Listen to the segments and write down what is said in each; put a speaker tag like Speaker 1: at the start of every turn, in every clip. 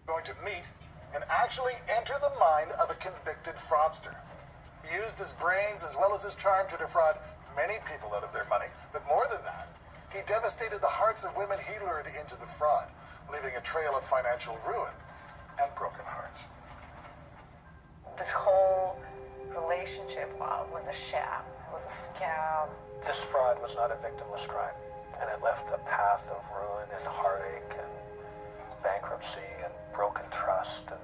Speaker 1: going to meet and actually enter the mind of a convicted fraudster. He used his brains as well as his charm to defraud many people out of their money, but more than that, he devastated the hearts of women he lured into the fraud, leaving a trail of financial ruin and broken hearts.
Speaker 2: This whole relationship was a sham. It was a scam.
Speaker 3: This fraud was not a victimless crime, and it left a path of ruin and heartache and bankruptcy and broken trust and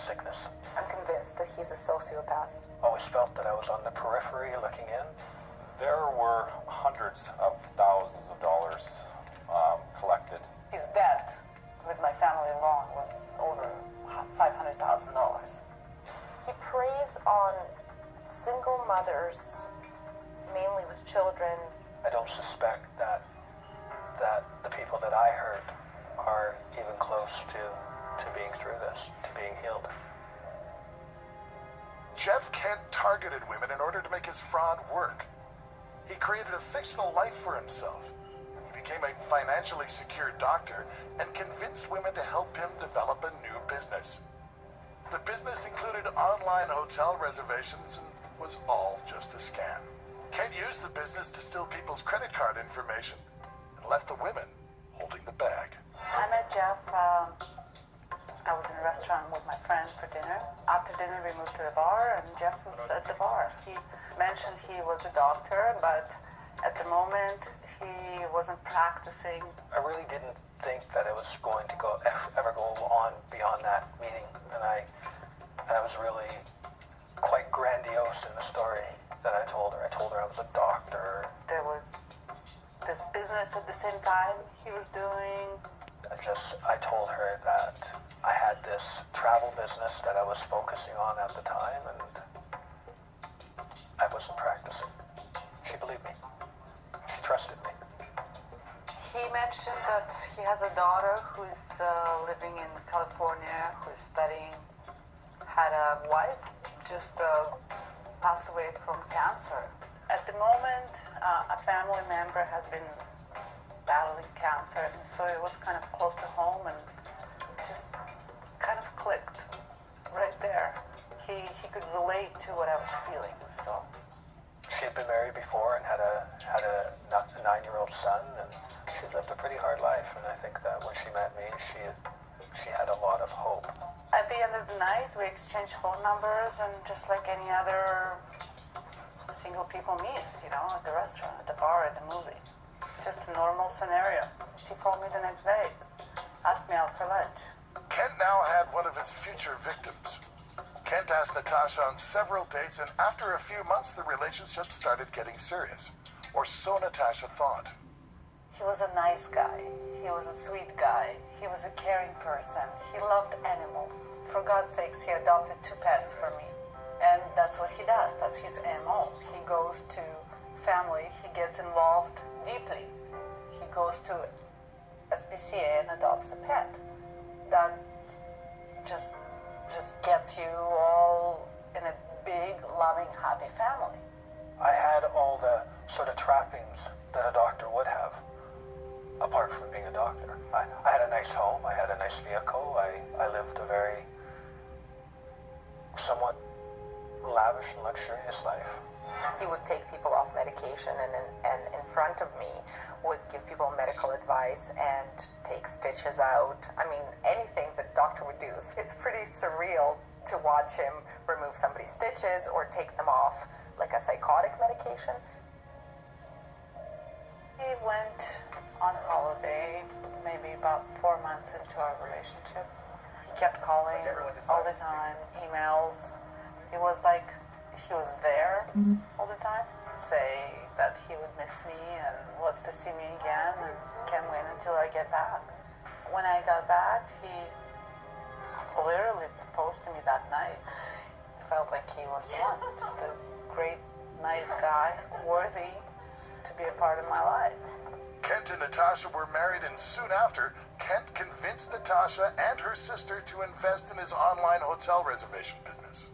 Speaker 3: sickness.
Speaker 4: I'm convinced that he's a sociopath.
Speaker 3: Always felt that I was on the periphery looking in.
Speaker 5: There were hundreds of thousands of dollars collected.
Speaker 2: His debt with my family alone was over $500,000.
Speaker 4: He preys on single mothers, mainly with children.
Speaker 3: I don't suspect that the people that I hurt are even close to being through this, to being healed.
Speaker 1: Jeff Kent targeted women in order to make his fraud work. He created a fictional life for himself. He became a financially secure doctor and convinced women to help him develop a new business. The business included online hotel reservations and was all just a scam. Kent used the business to steal people's credit card information and left the women holding the bag.
Speaker 2: I met Jeff. I was in a restaurant with my friend for dinner. After dinner, we moved to the bar, and Jeff was at the bar. He mentioned he was a doctor, but at the moment, he wasn't practicing.
Speaker 3: I really didn't think that it was going to ever go on beyond that meeting, and I was really quite grandiose in the story that I told her. I told her I was a doctor.
Speaker 2: There was this business at the same time he was doing.
Speaker 3: I told her that I had this travel business that I was focusing on at the time, and I wasn't practicing. She believed me. She trusted me.
Speaker 2: He mentioned that he has a daughter who's living in California, who's studying, had a wife, just passed away from cancer. At the moment, a family member has been battling cancer, and so it was kind of close to home, and just kind of clicked right there. He could relate to what I was feeling. So
Speaker 3: she had been married before and had a 9-year-old son, and she lived a pretty hard life. And I think that when she met me, she had a lot of hope.
Speaker 2: At the end of the night, we exchanged phone numbers, and just like any other single people meet, at the restaurant, at the bar, at the movie. Just a normal scenario. He phoned me the next day, asked me out for lunch.
Speaker 1: Kent now had one of his future victims. Kent asked Natasha on several dates, and after a few months, the relationship started getting serious. Or so Natasha thought.
Speaker 2: He was a nice guy. He was a sweet guy. He was a caring person. He loved animals. For God's sakes, he adopted 2 pets for me. And that's what he does. That's his MO. He goes to family. He gets involved deeply. He goes to SPCA and adopts a pet. That just gets you all in a big, loving, happy family.
Speaker 3: I had all the sort of trappings that a doctor would have, apart from being a doctor. I had a nice home, I had a nice vehicle, I lived a very somewhat lavish and luxurious life.
Speaker 4: He would take people off medication and in front of me would give people medical advice and take stitches out. I mean, anything that a doctor would do. It's pretty surreal to watch him remove somebody's stitches or take them off like a psychotic medication.
Speaker 2: We went on holiday maybe about 4 months into our relationship. He kept calling all the time, emails. It was like he was there all the time. Say that he would miss me and wants to see me again and can't wait until I get back. When I got back, he literally proposed to me that night. I felt like he was the one. Just a great, nice guy, worthy to be a part of my life.
Speaker 1: Kent and Natasha were married, and soon after, Kent convinced Natasha and her sister to invest in his online hotel reservation business.